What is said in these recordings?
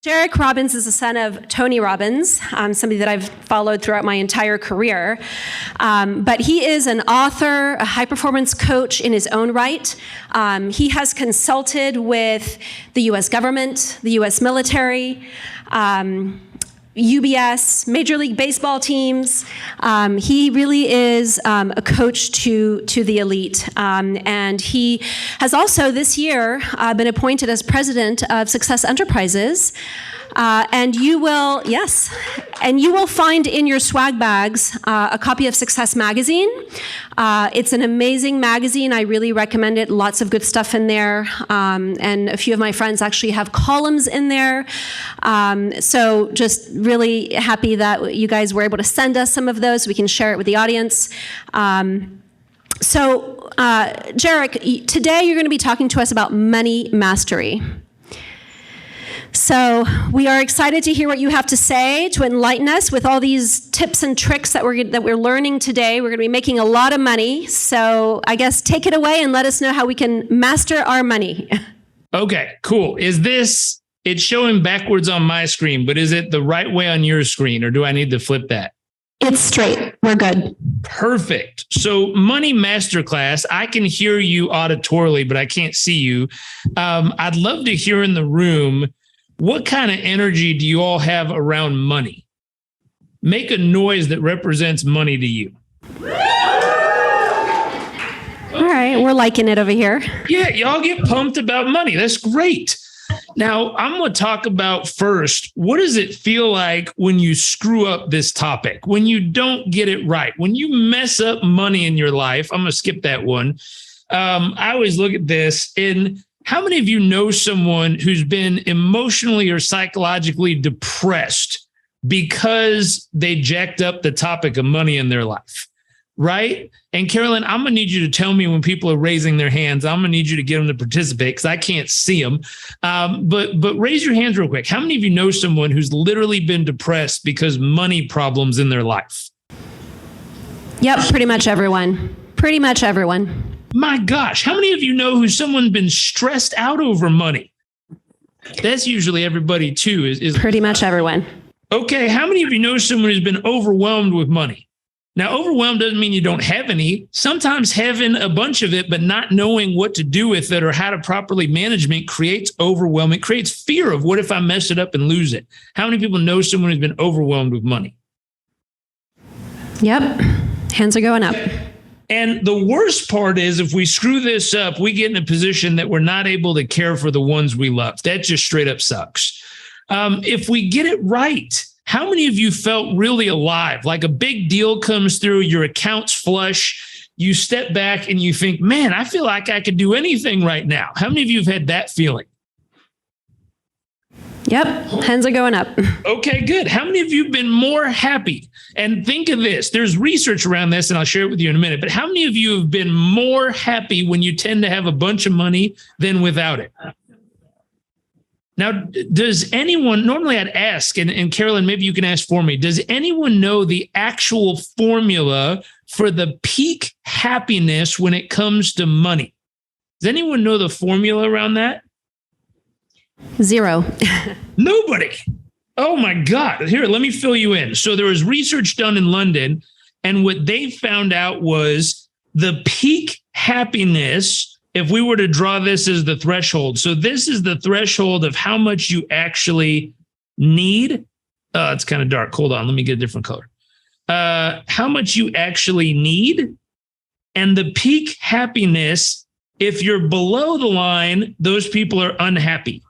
Jairek Robbins is the son of Tony Robbins, somebody that I've followed throughout my entire career. But he is an author, a high-performance coach in his own right. He has consulted with the U.S. government, the U.S. military, UBS, Major League Baseball teams. He really is a coach to the elite. And he has also this year been appointed as president of Success Enterprises. And you will find in your swag bags a copy of Success Magazine. It's an amazing magazine. I really recommend it. Lots of good stuff in there. And a few of my friends actually have columns in there. So just really happy that you guys were able to send us some of those so we can share it with the audience. Jairek, today you're going to be talking to us about money mastery. So we are excited to hear what you have to say to enlighten us with all these tips and tricks that we're learning today. We're going to be making a lot of money. So I guess take it away and let us know how we can master our money. Okay, cool. It's showing backwards on my screen, but is it the right way on your screen, or do I need to flip that? It's straight. We're good. Perfect. So Money Masterclass, I can hear you auditorily, but I can't see you. I'd love to hear in the room, what kind of energy do you all have around money? Make a noise that represents money to you. All right, we're liking it over here. Yeah, y'all get pumped about money. That's great. Now, I'm going to talk about first, what does it feel like when you screw up this topic, when you don't get it right, when you mess up money in your life? I'm going to skip that one. I always look at this in how many of you know someone who's been emotionally or psychologically depressed because they jacked up the topic of money in their life, right? And Carolyn, I'm going to need you to tell me when people are raising their hands. I'm going to need you to get them to participate because I can't see them. But raise your hands real quick. How many of you know someone who's literally been depressed because money problems in their life? Yep, pretty much everyone. Pretty much everyone. My gosh, how many of you know who's someone been stressed out over money? That's usually everybody too. Is pretty much everyone. Okay, how many of you know someone who's been overwhelmed with money? Now, overwhelmed doesn't mean you don't have any. Sometimes having a bunch of it, but not knowing what to do with it or how to properly manage it creates overwhelm. It creates fear of what if I mess it up and lose it? How many people know someone who's been overwhelmed with money? Yep, hands are going up. And the worst part is if we screw this up, we get in a position that we're not able to care for the ones we love. That just straight up sucks. If we get it right, how many of you felt really alive? Like a big deal comes through, your account's flush, you step back and you think, man, I feel like I could do anything right now. How many of you have had that feeling? Yep, hands are going up. Okay, good. How many of you have been more happy? And think of this. There's research around this, and I'll share it with you in a minute. But how many of you have been more happy when you tend to have a bunch of money than without it? Now, does anyone, normally I'd ask, and Carolyn, maybe you can ask for me, does anyone know the actual formula for the peak happiness when it comes to money? Does anyone know the formula around that? Zero. Nobody. Oh my God. Here, let me fill you in. So there was research done in London, and what they found out was the peak happiness, if we were to draw this as the threshold. So this is the threshold of how much you actually need. It's kind of dark. Hold on. Let me get a different color. How much you actually need, and the peak happiness. If you're below the line, those people are unhappy.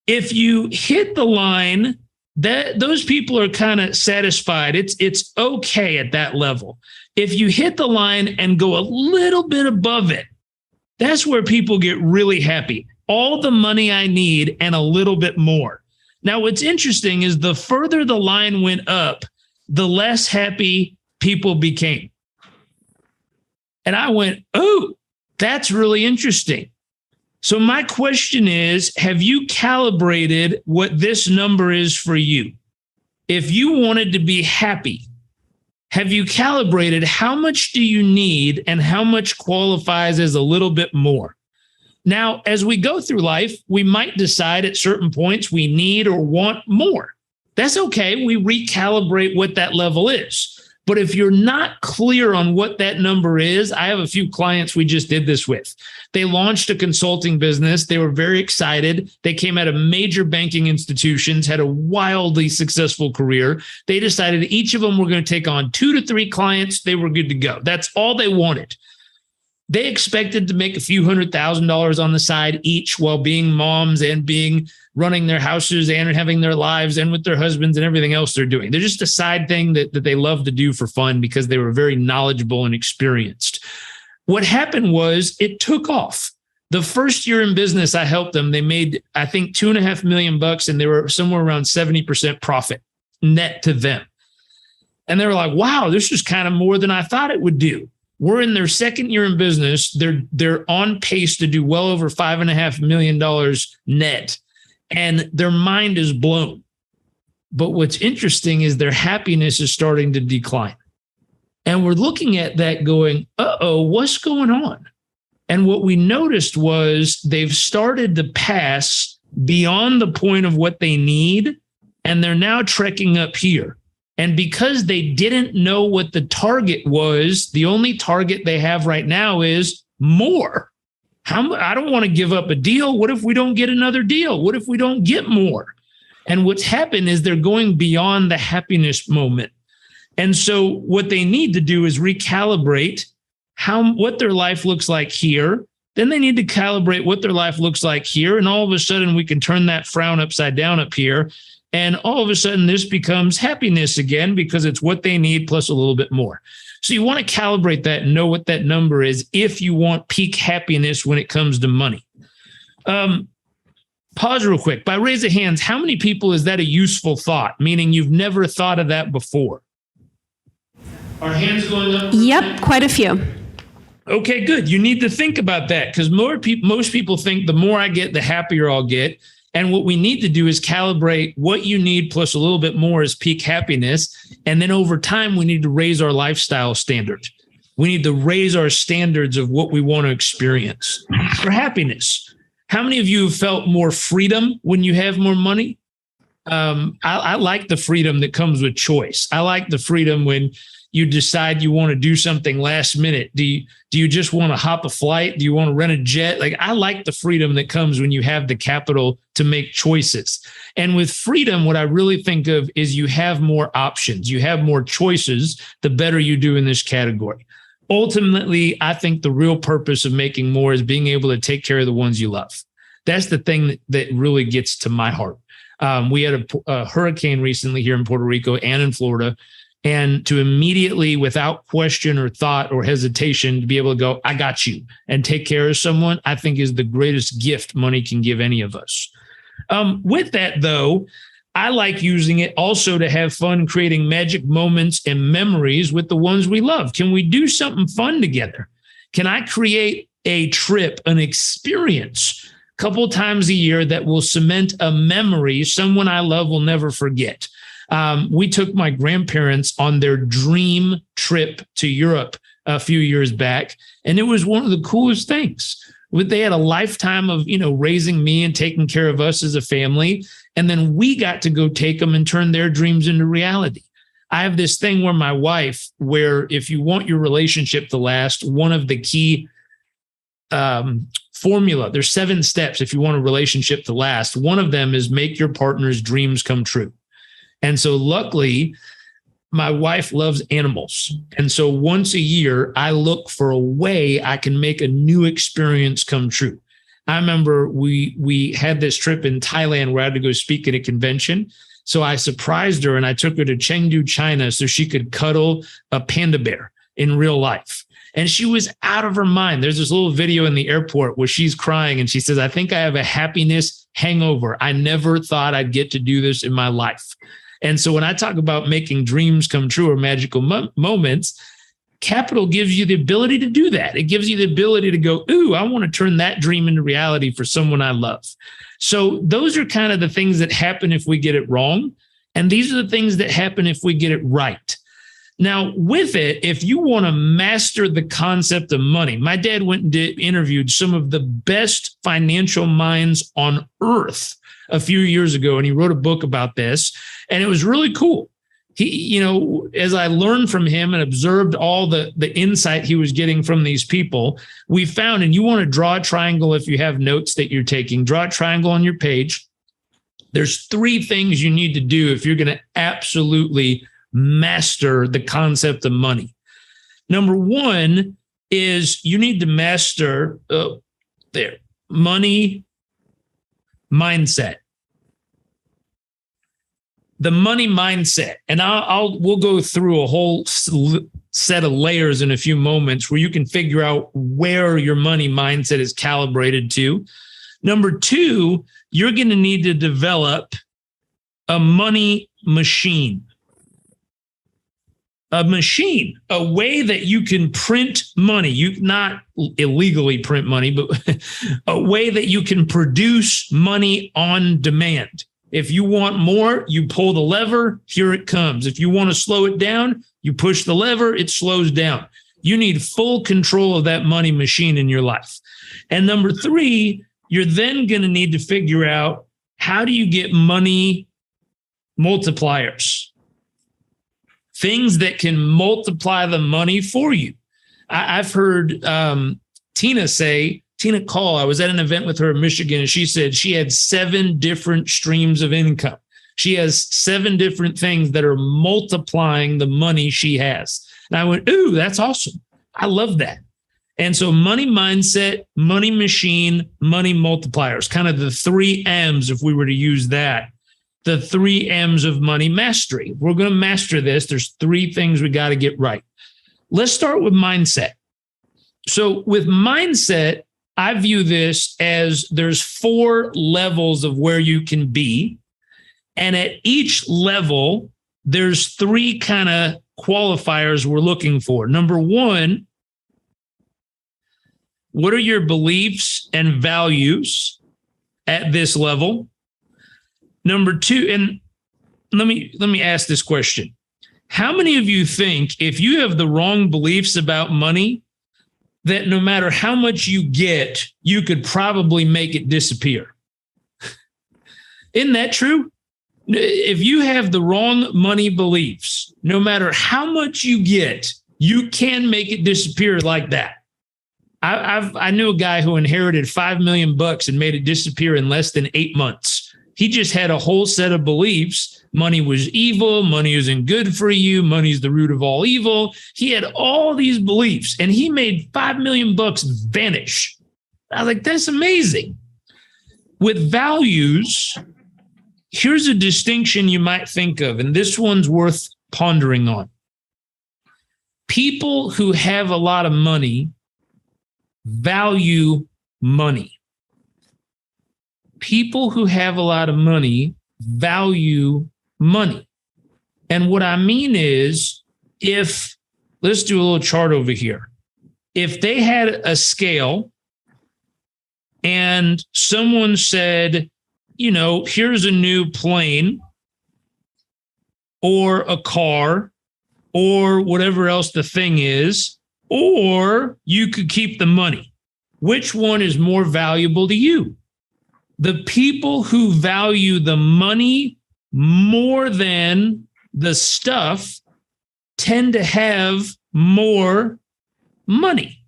If you hit the line, those people are kind of satisfied. It's okay at that level. If you hit the line and go a little bit above it, that's where people get really happy. All the money I need and a little bit more. Now, what's interesting is the further the line went up, the less happy people became. And I went, oh, that's really interesting. So my question is, have you calibrated what this number is for you? If you wanted to be happy, have you calibrated how much do you need and how much qualifies as a little bit more? Now, as we go through life, we might decide at certain points we need or want more. That's okay. We recalibrate what that level is. But if you're not clear on what that number is, I have a few clients we just did this with. They launched a consulting business. They were very excited. They came out of major banking institutions, had a wildly successful career. They decided each of them were going to take on 2 to 3 clients. They were good to go. That's all they wanted. They expected to make a few $100,000 on the side each while being moms and running their houses and having their lives and with their husbands and everything else they're doing. They're just a side thing that they love to do for fun because they were very knowledgeable and experienced. What happened was it took off. The first year in business, I helped them. They made, I think, $2.5 million and they were somewhere around 70% profit net to them. And they were like, wow, this is kind of more than I thought it would do. We're in their second year in business. They're on pace to do well over $5.5 million net, and their mind is blown. But what's interesting is their happiness is starting to decline. And we're looking at that going, what's going on? And what we noticed was they've started to pass beyond the point of what they need, and they're now trekking up here. And because they didn't know what the target was, the only target they have right now is more. I don't want to give up a deal. What if we don't get another deal? What if we don't get more? And what's happened is they're going beyond the happiness moment. And so what they need to do is recalibrate what their life looks like here. Then they need to calibrate what their life looks like here. And all of a sudden we can turn that frown upside down up here. And all of a sudden, this becomes happiness again because it's what they need plus a little bit more. So you want to calibrate that and know what that number is if you want peak happiness when it comes to money. Pause real quick. By raise of hands, how many people is that a useful thought? Meaning you've never thought of that before? Are hands going up? Yep, quite a few. Okay, good. You need to think about that because most people think the more I get, the happier I'll get. And what we need to do is calibrate what you need plus a little bit more is peak happiness. And then over time, we need to raise our lifestyle standard. We need to raise our standards of what we want to experience for happiness. How many of you have felt more freedom when you have more money? I like the freedom that comes with choice. I like the freedom when you decide you want to do something last minute. Do you just want to hop a flight? Do you want to rent a jet? Like, I like the freedom that comes when you have the capital to make choices. And with freedom, what I really think of is you have more options. You have more choices, the better you do in this category. Ultimately, I think the real purpose of making more is being able to take care of the ones you love. That's the thing that really gets to my heart. We had a hurricane recently here in Puerto Rico and in Florida. And to immediately, without question or thought or hesitation, to be able to go, I got you, and take care of someone, I think is the greatest gift money can give any of us. With that, though, I like using it also to have fun creating magic moments and memories with the ones we love. Can we do something fun together? Can I create a trip, an experience a couple times a year that will cement a memory someone I love will never forget? We took my grandparents on their dream trip to Europe a few years back, and it was one of the coolest things. They had a lifetime of, raising me and taking care of us as a family, and then we got to go take them and turn their dreams into reality. I have this thing where my wife, where if you want your relationship to last, one of the key formula, there's 7 steps if you want a relationship to last. One of them is make your partner's dreams come true. And so luckily, my wife loves animals. And so once a year, I look for a way I can make a new experience come true. I remember we had this trip in Thailand where I had to go speak at a convention. So I surprised her and I took her to Chengdu, China, so she could cuddle a panda bear in real life. And she was out of her mind. There's this little video in the airport where she's crying and she says, I think I have a happiness hangover. I never thought I'd get to do this in my life. And so when I talk about making dreams come true or magical moments, capital gives you the ability to do that. It gives you the ability to go, ooh, I want to turn that dream into reality for someone I love. So those are kind of the things that happen if we get it wrong. And these are the things that happen if we get it right. Now, with it, if you want to master the concept of money, my dad went and interviewed some of the best financial minds on earth a few years ago, and he wrote a book about this, and it was really cool. He, as I learned from him and observed all the insight he was getting from these people, we found, and you want to draw a triangle if you have notes that you're taking, draw a triangle on your page. There's 3 things you need to do if you're going to absolutely master the concept of money. Number 1 is you need to master money mindset. The money mindset. And we'll go through a whole set of layers in a few moments where you can figure out where your money mindset is calibrated to. Number 2, you're going to need to develop a money machine. A machine, a way that you can print money. You not illegally print money, but a way that you can produce money on demand. If you want more, you pull the lever, here it comes. If you want to slow it down, you push the lever, it slows down. You need full control of that money machine in your life. And number 3, you're then going to need to figure out, how do you get money multipliers? Things that can multiply the money for you. I've heard Tina Call, I was at an event with her in Michigan, and she said she had 7 different streams of income. She has 7 different things that are multiplying the money she has. And I went, ooh, that's awesome. I love that. And so money mindset, money machine, money multipliers, kind of the 3 M's, if we were to use that, the 3 M's of money mastery. We're going to master this. There's 3 things we got to get right. Let's start with mindset. So with mindset, I view this as there's 4 levels of where you can be. And at each level, there's 3 kind of qualifiers we're looking for. Number 1, what are your beliefs and values at this level? Number 2, and let me ask this question. How many of you think if you have the wrong beliefs about money, that no matter how much you get, you could probably make it disappear? Isn't that true? If you have the wrong money beliefs, no matter how much you get, you can make it disappear like that. I knew a guy who inherited $5 million and made it disappear in less than 8 months. He just had a whole set of beliefs. Money was evil. Money isn't good for you. Money's the root of all evil. He had all these beliefs, and he made $5 million vanish. I was like, that's amazing. With values, here's a distinction you might think of, and this one's worth pondering on. People who have a lot of money value money. People who have a lot of money value money. And what I mean is, let's do a little chart over here. If they had a scale and someone said, here's a new plane or a car or whatever else the thing is, or you could keep the money, which one is more valuable to you? The people who value the money more than the stuff tend to have more money.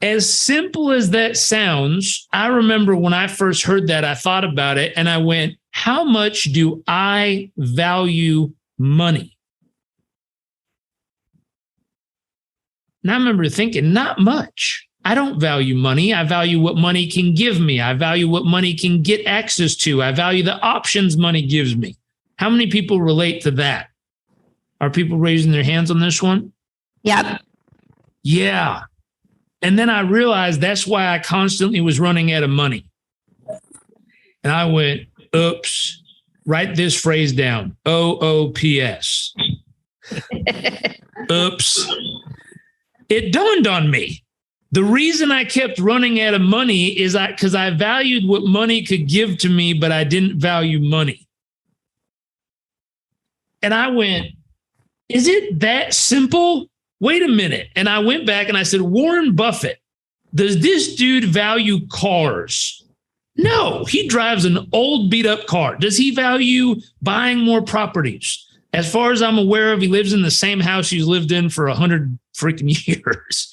As simple as that sounds, I remember when I first heard that, I thought about it and I went, how much do I value money? And I remember thinking, not much. I don't value money. I value what money can give me. I value what money can get access to. I value the options money gives me. How many people relate to that? Are people raising their hands on this one? Yep. Yeah. And then I realized that's why I constantly was running out of money. And I went, oops, write this phrase down. OOPS. Oops. It dawned on me. The reason I kept running out of money is because I valued what money could give to me, but I didn't value money. And I went, is it that simple? Wait a minute. And I went back and I said, Warren Buffett, does this dude value cars? No, he drives an old beat up car. Does he value buying more properties? As far as I'm aware of, he lives in the same house he's lived in for 100 freaking years.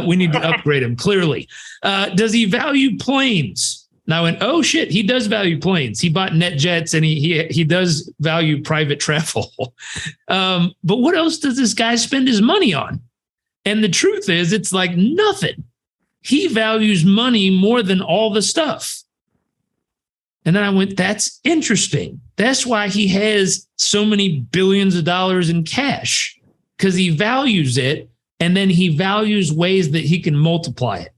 We need to upgrade him, clearly. Does he value planes? And I went, oh shit, he does value planes. He bought net jets and he does value private travel. But what else does this guy spend his money on? And the truth is, it's like nothing. He values money more than all the stuff. And then I went, that's interesting. That's why he has so many billions of dollars in cash, because he values it. And then he values ways that he can multiply it.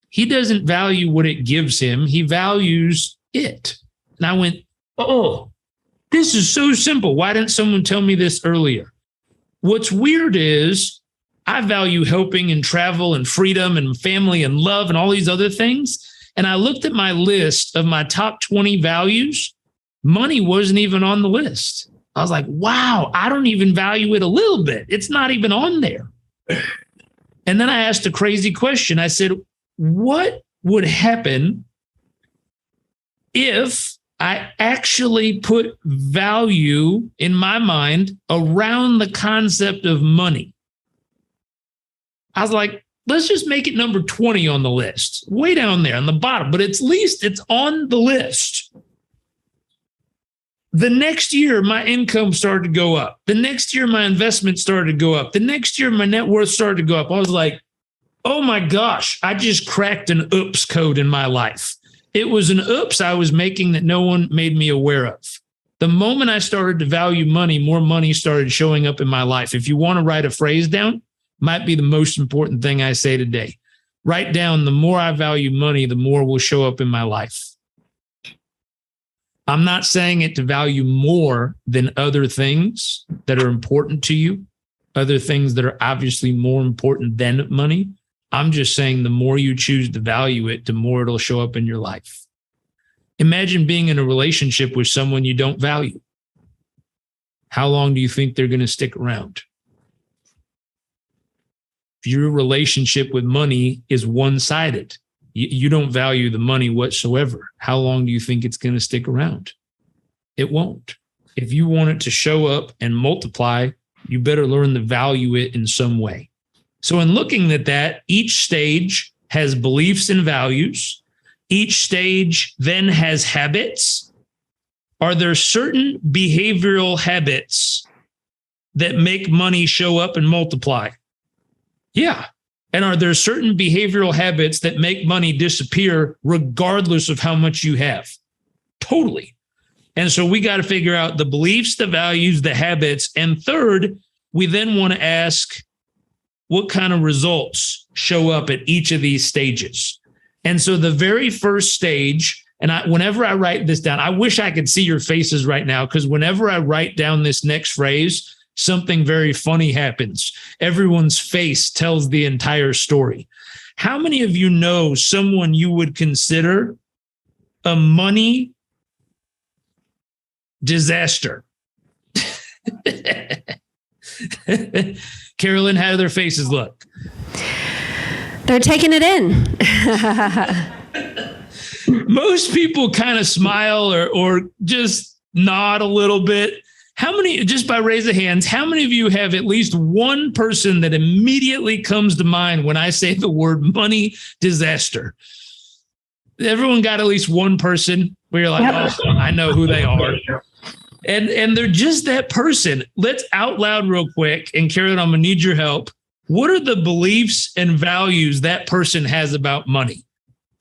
He doesn't value what it gives him. He values it. And I went, oh, this is so simple. Why didn't someone tell me this earlier? What's weird is I value helping and travel and freedom and family and love and all these other things. And I looked at my list of my top 20 values. Money wasn't even on the list. I was like, wow, I don't even value it a little bit. It's not even on there. And then I asked a crazy question. I said, what would happen if I actually put value in my mind around the concept of money? I was like, let's just make it number 20 on the list, way down there on the bottom, but at least it's on the list. The next year, my income started to go up. The next year, my investment started to go up. The next year, my net worth started to go up. I was like, oh my gosh, I just cracked an oops code in my life. It was an oops I was making that no one made me aware of. The moment I started to value money, more money started showing up in my life. If you want to write a phrase down, might be the most important thing I say today. Write down, the more I value money, the more will show up in my life. I'm not saying it to value more than other things that are important to you, other things that are obviously more important than money. I'm just saying the more you choose to value it, the more it'll show up in your life. Imagine being in a relationship with someone you don't value. How long do you think they're going to stick around? If your relationship with money is one-sided, you don't value the money whatsoever, how long do you think it's going to stick around? It won't. If you want it to show up and multiply, you better learn to value it in some way. So in looking at that, each stage has beliefs and values. Each stage then has habits. Are there certain behavioral habits that make money show up and multiply? Yeah. And are there certain behavioral habits that make money disappear regardless of how much you have? Totally. And so we got to figure out the beliefs, the values, the habits. And third, we then want to ask what kind of results show up at each of these stages. And so the very first stage, and whenever I write this down, I wish I could see your faces right now, because whenever I write down this next phrase, something very funny happens. Everyone's face tells the entire story. How many of you know someone you would consider a money disaster? Carolyn, how do their faces look? They're taking it in. Most people kind of smile or just nod a little bit. How many, just by raise of hands, how many of you have at least one person that immediately comes to mind when I say the word money disaster? Everyone got at least one person where you're like, oh, I know who they are. And they're just that person. Let's out loud real quick. And Karen, I'm going to need your help. What are the beliefs and values that person has about money?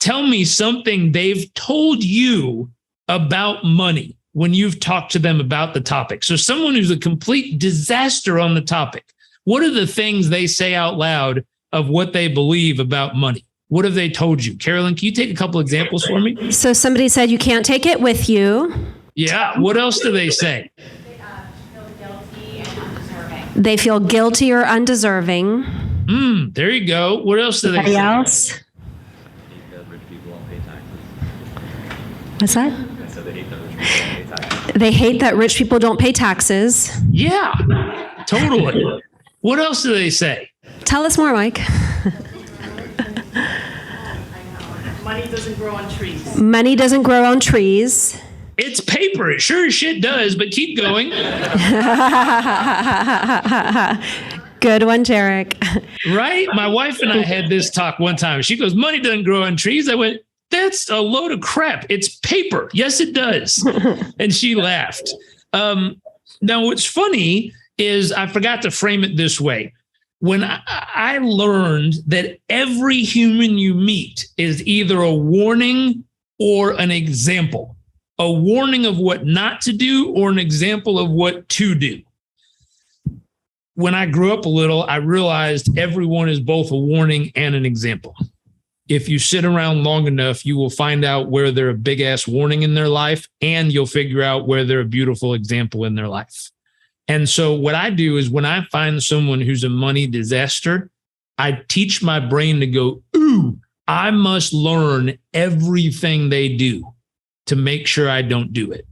Tell me something they've told you about money when you've talked to them about the topic. So someone who's a complete disaster on the topic, what are the things they say out loud of what they believe about money? What have they told you? Carolyn, can you take a couple examples for me? So somebody said you can't take it with you. Yeah. What else do they say? They feel guilty or undeserving. There you go. What else do they Anybody say? else? What's that? They hate that rich people don't pay taxes. Yeah, totally. What else do they say? Tell us more, Mike. Money doesn't grow on trees. Money doesn't grow on trees. It's paper. It sure as shit does, but keep going. Good one, Jairek. Right? My wife and I had this talk one time. She goes, money doesn't grow on trees. I went, that's a load of crap. It's paper. Yes, it does. And she laughed. Now, what's funny is I forgot to frame it this way. When I learned that every human you meet is either a warning or an example, a warning of what not to do or an example of what to do. When I grew up a little, I realized everyone is both a warning and an example. If you sit around long enough, you will find out where they're a big ass warning in their life, and you'll figure out where they're a beautiful example in their life. And so what I do is when I find someone who's a money disaster, I teach my brain to go, ooh, I must learn everything they do to make sure I don't do it.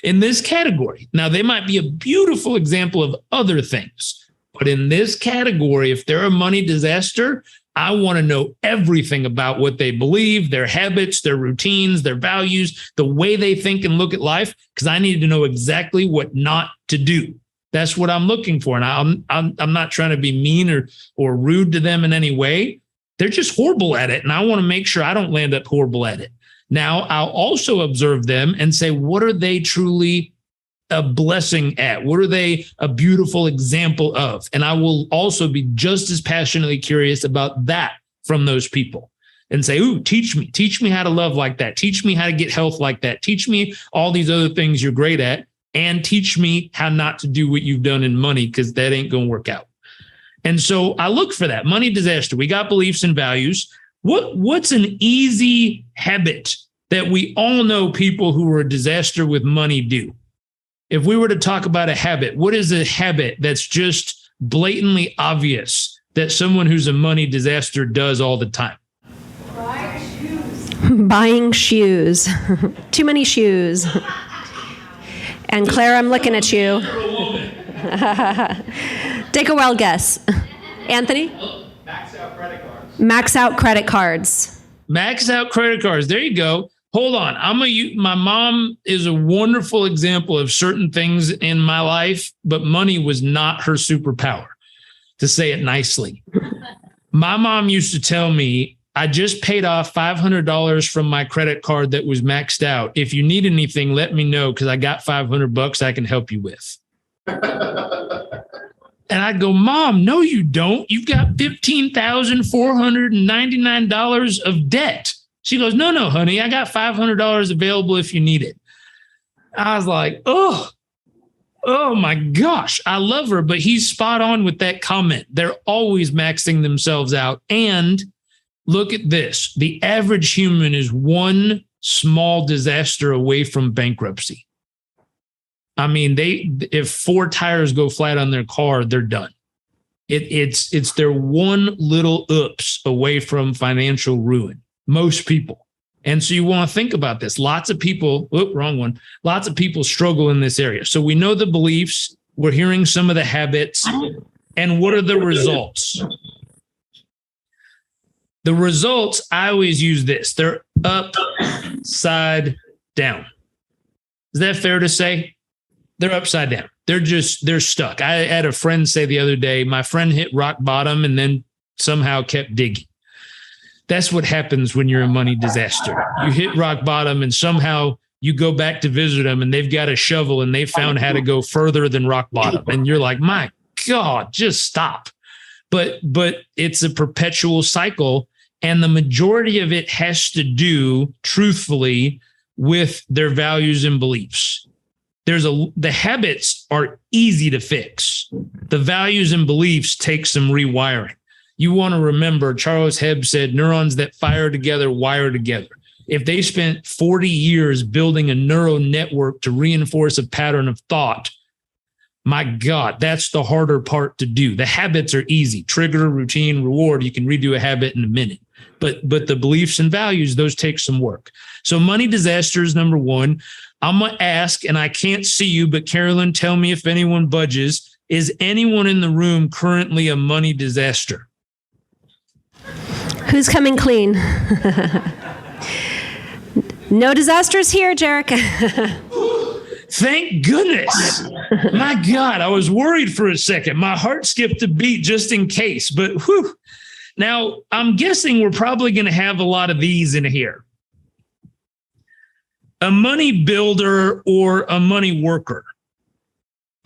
In this category. Now, they might be a beautiful example of other things, but in this category, if they're a money disaster, I want to know everything about what they believe, their habits, their routines, their values, the way they think and look at life, because I need to know exactly what not to do. That's what I'm looking for. And I'm not trying to be mean or rude to them in any way. They're just horrible at it. And I want to make sure I don't land up horrible at it. Now, I'll also observe them and say, what are they truly a blessing at? What are they a beautiful example of? And I will also be just as passionately curious about that from those people and say, ooh, teach me how to love like that. Teach me how to get health like that. Teach me all these other things you're great at, and teach me how not to do what you've done in money, because that ain't going to work out. And so I look for that. Money disaster. We got beliefs and values. What's an easy habit that we all know people who are a disaster with money do? If we were to talk about a habit, what is a habit that's just blatantly obvious that someone who's a money disaster does all the time? Buying shoes. Too many shoes. And Claire, I'm looking at you. Take a wild guess. Anthony? Max out credit cards. Max out credit cards. Max out credit cards. There you go. Hold on. My mom is a wonderful example of certain things in my life, but money was not her superpower, to say it nicely. My mom used to tell me, I just paid off $500 from my credit card that was maxed out. If you need anything, let me know, because I got $500 I can help you with. And I'd go, Mom, no, you don't. You've got $15,499 of debt. She goes, no, honey, I got $500 available if you need it. I was like, oh my gosh, I love her. But he's spot on with that comment. They're always maxing themselves out. And look at this. The average human is one small disaster away from bankruptcy. I mean, if 4 tires go flat on their car, they're done. It's their one little oops away from financial ruin. Most people. And so you want to think about this. Lots of people, wrong one. Lots of people struggle in this area. So we know the beliefs. We're hearing some of the habits. And what are the results? The results, I always use this. They're upside down. Is that fair to say? They're upside down. They're stuck. I had a friend say the other day, my friend hit rock bottom and then somehow kept digging. That's what happens when you're a money disaster. You hit rock bottom and somehow you go back to visit them and they've got a shovel and they found how to go further than rock bottom. And you're like, my God, just stop. But it's a perpetual cycle. And the majority of it has to do, truthfully, with their values and beliefs. The habits are easy to fix. The values and beliefs take some rewiring. You want to remember, Charles Hebb said, neurons that fire together, wire together. If they spent 40 years building a neural network to reinforce a pattern of thought, my God, that's the harder part to do. The habits are easy. Trigger, routine, reward. You can redo a habit in a minute. But the beliefs and values, those take some work. So money disasters, number one. I'm going to ask, and I can't see you, but Carolyn, tell me if anyone budges. Is anyone in the room currently a money disaster? Who's coming clean? No disasters here, Jairek. Thank goodness. My God, I was worried for a second. My heart skipped a beat just in case, but whew. Now, I'm guessing we're probably going to have a lot of these in here. A money builder or a money worker.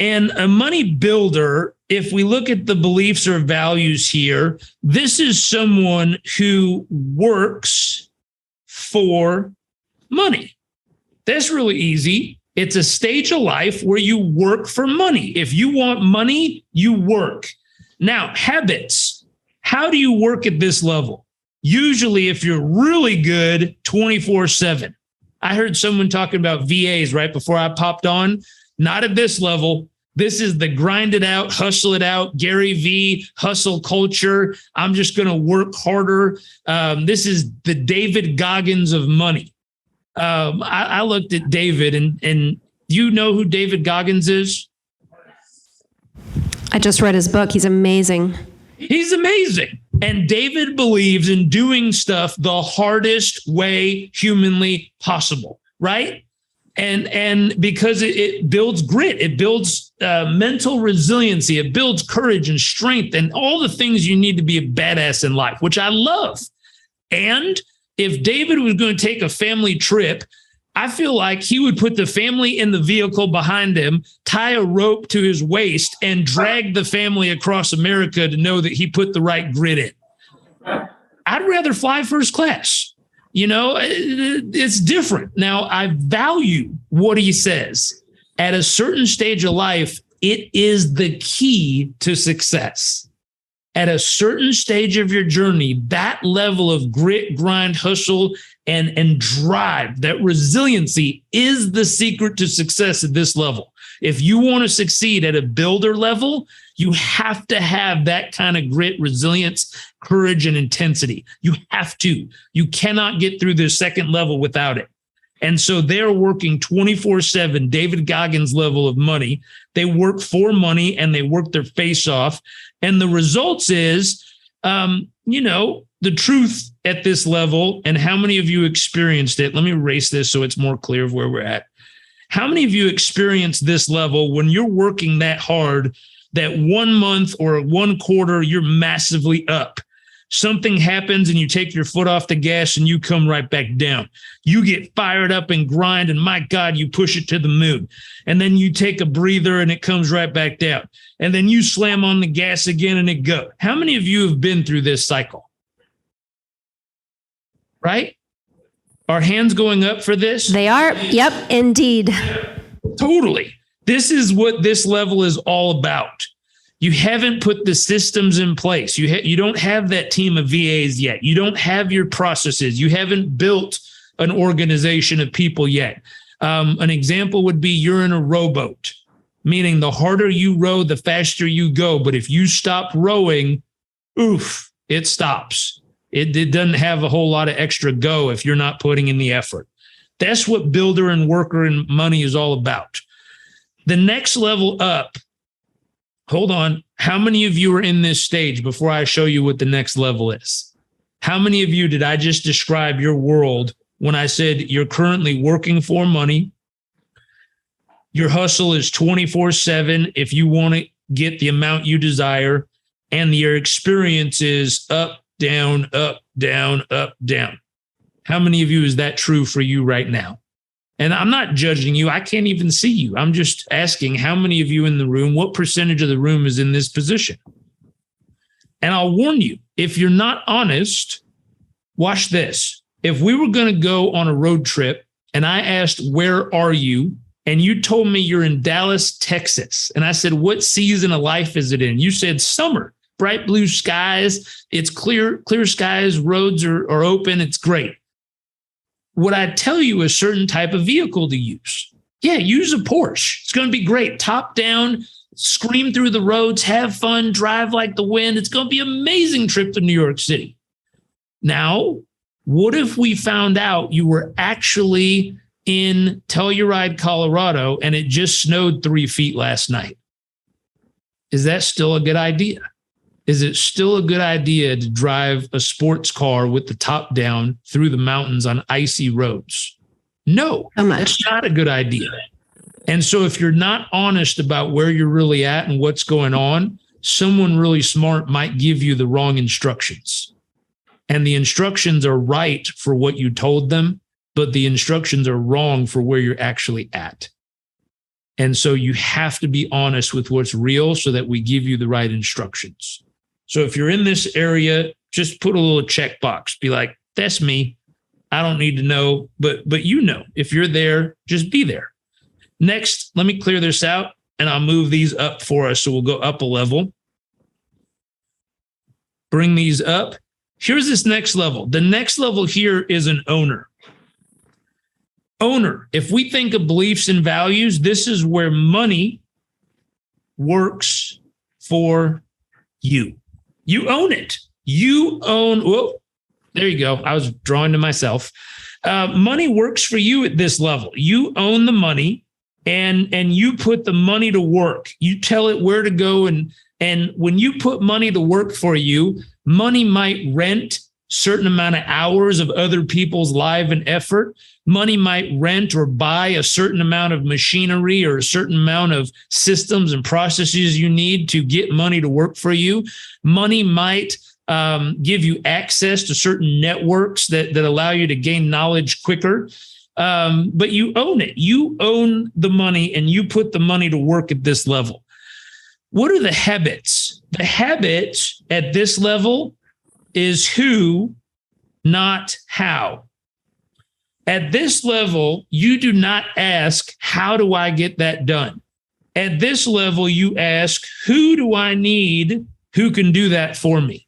And a money builder, if we look at the beliefs or values here, this is someone who works for money. That's really easy. It's a stage of life where you work for money. If you want money, you work. Now, habits. How do you work at this level? Usually, if you're really good, 24/7. I heard someone talking about VAs right before I popped on. Not at this level. This is the grind it out, hustle it out, Gary V, hustle culture. I'm just going to work harder. This is the David Goggins of money. I looked at David, and you know who David Goggins is? I just read his book. He's amazing. He's amazing. And David believes in doing stuff the hardest way humanly possible, right? And because it builds grit, it builds mental resiliency, it builds courage and strength and all the things you need to be a badass in life, which I love. And if David was going to take a family trip, I feel like he would put the family in the vehicle behind him, tie a rope to his waist, and drag the family across America to know that he put the right grit in. I'd rather fly first class. You know, it's different. Now, I value what he says. At a certain stage of life, it is the key to success. At a certain stage of your journey, that level of grit, grind, hustle, and drive, that resiliency is the secret to success at this level. If you want to succeed at a builder level, you have to have that kind of grit, resilience, courage, and intensity. You have to. You cannot get through the second level without it. And so they're working 24/7, David Goggins level of money. They work for money and they work their face off. And the results is, the truth at this level, and how many of you experienced it? Let me erase this so it's more clear of where we're at. How many of you experienced this level when you're working that hard, that 1 month or 1 quarter, you're massively up? Something happens and you take your foot off the gas and you come right back down. You get fired up and grind, and my God, you push it to the moon. And then you take a breather and it comes right back down. And then you slam on the gas again and it goes. How many of you have been through this cycle? Right? Are hands going up for this? They are. Yep, indeed. Totally. This is what this level is all about. You haven't put the systems in place. You don't have that team of VAs yet. You don't have your processes. You haven't built an organization of people yet. An example would be you're in a rowboat, meaning the harder you row, the faster you go. But if you stop rowing, it stops. It doesn't have a whole lot of extra go if you're not putting in the effort. That's what builder and worker and money is all about. The next level up, hold on. How many of you are in this stage before I show you what the next level is? How many of you did I just describe your world when I said you're currently working for money? Your hustle is 24/7 if you want to get the amount you desire, and your experience is up, down, up, down, up, down. How many of you is that true for you right now? And I'm not judging you. I can't even see you. I'm just asking how many of you in the room, what percentage of the room is in this position? And I'll warn you, if you're not honest, watch this. If we were going to go on a road trip and I asked, where are you? And you told me you're in Dallas, Texas. And I said, what season of life is it in? You said summer, bright blue skies. It's clear skies. Roads are open. It's great. Would I tell you a certain type of vehicle to use? Yeah, use a Porsche. It's going to be great. Top down, scream through the roads, have fun, drive like the wind. It's going to be an amazing trip to New York City. Now, what if we found out you were actually in Telluride, Colorado, and it just snowed 3 feet last night. Is that still a good idea? Is it still a good idea to drive a sports car with the top down through the mountains on icy roads? No, that's not a good idea. And so if you're not honest about where you're really at and what's going on, someone really smart might give you the wrong instructions. And the instructions are right for what you told them, but the instructions are wrong for where you're actually at. And so you have to be honest with what's real so that we give you the right instructions. So if you're in this area, just put a little checkbox. Be like, that's me. I don't need to know, but you know, if you're there, just be there. Next, let me clear this out and I'll move these up for us. So we'll go up a level. Bring these up. Here's this next level. The next level here is an owner. Owner. If we think of beliefs and values, this is where money works for you. You own it. You own, whoa, there you go. I was drawing to myself. Money works for you at this level. You own the money and you put the money to work. You tell it where to go. And when you put money to work for you, money might rent certain amount of hours of other people's life and effort. Money might rent or buy a certain amount of machinery or a certain amount of systems and processes you need to get money to work for you. Money might give you access to certain networks that allow you to gain knowledge quicker. But you own it. You own the money and you put the money to work at this level. What are the habits? The habits at this level is who, not how. At this level, you do not ask, how do I get that done? At this level, you ask, who do I need who can do that for me?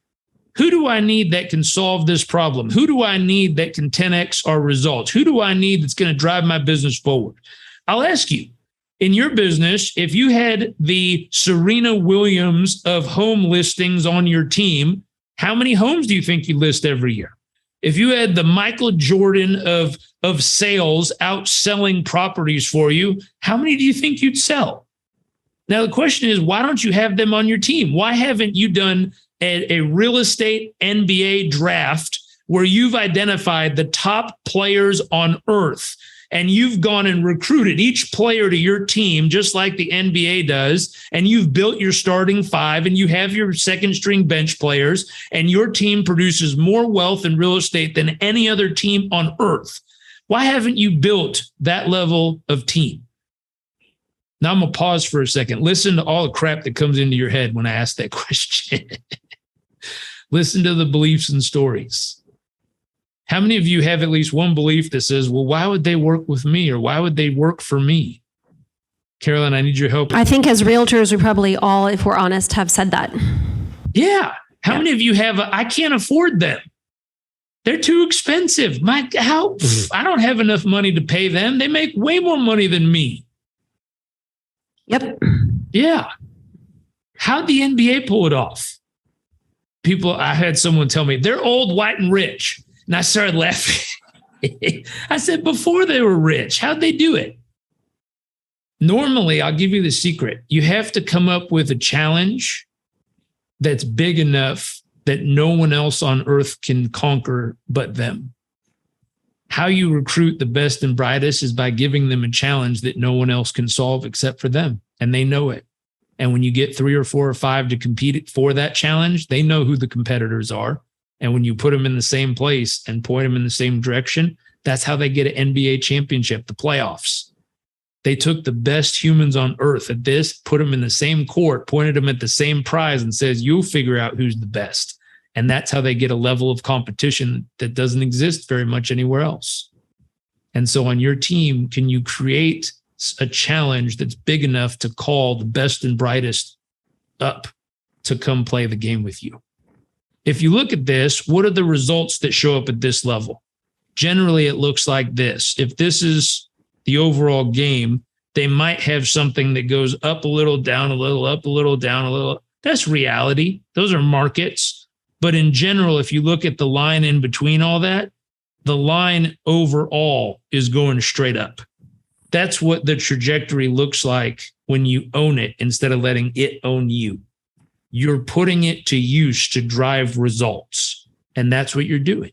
Who do I need that can solve this problem? Who do I need that can 10x our results? Who do I need that's going to drive my business forward? I'll ask you, in your business, if you had the Serena Williams of home listings on your team, how many homes do you think you list every year? If you had the Michael Jordan of sales out selling properties for you, how many do you think you'd sell? Now, the question is, why don't you have them on your team? Why haven't you done a real estate NBA draft where you've identified the top players on earth and you've gone and recruited each player to your team, just like the NBA does, and you've built your starting five and you have your second string bench players, and your team produces more wealth in real estate than any other team on earth? Why haven't you built that level of team? Now I'm going to pause for a second. Listen to all the crap that comes into your head when I ask that question. Listen to the beliefs and stories. How many of you have at least one belief that says, well, why would they work with me? Or why would they work for me? Carolyn, I need your help. I think as realtors, we probably all, if we're honest, have said that. Yeah. How many of you have, I can't afford them. They're too expensive. I don't have enough money to pay them. They make way more money than me. Yep. Yeah. How'd the NBA pull it off? I had someone tell me, they're old, white, and rich. And I started laughing. I said, before they were rich, how'd they do it? Normally, I'll give you the secret. You have to come up with a challenge that's big enough that no one else on earth can conquer but them. How you recruit the best and brightest is by giving them a challenge that no one else can solve except for them. And they know it. And when you get 3 or 4 or 5 to compete for that challenge, they know who the competitors are. And when you put them in the same place and point them in the same direction, that's how they get an NBA championship, the playoffs. They took the best humans on earth at this, put them in the same court, pointed them at the same prize and says, you'll figure out who's the best. And that's how they get a level of competition that doesn't exist very much anywhere else. And so on your team, can you create a challenge that's big enough to call the best and brightest up to come play the game with you? If you look at this, what are the results that show up at this level? Generally, it looks like this. If this is the overall game, they might have something that goes up a little, down a little, up a little, down a little. That's reality. Those are markets. But in general, if you look at the line in between all that, the line overall is going straight up. That's what the trajectory looks like when you own it instead of letting it own you. You're putting it to use to drive results. And that's what you're doing.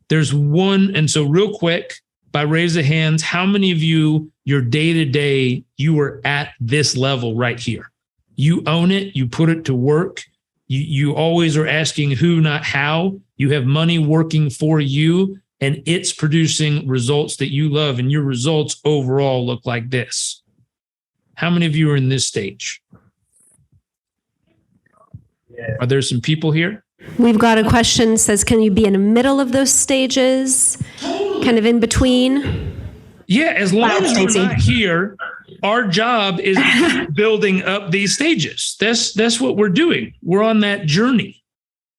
There's one. And so real quick, by raise of hands, how many of you, your day-to-day, you are at this level right here? You own it. You put it to work. You always are asking who, not how. You have money working for you, and it's producing results that you love, and your results overall look like this. How many of you are in this stage? Yeah. Are there some people here? We've got a question that says, can you be in the middle of those stages? Kind of in between? Yeah, as long as we're not here, our job is building up these stages. That's what we're doing. We're on that journey.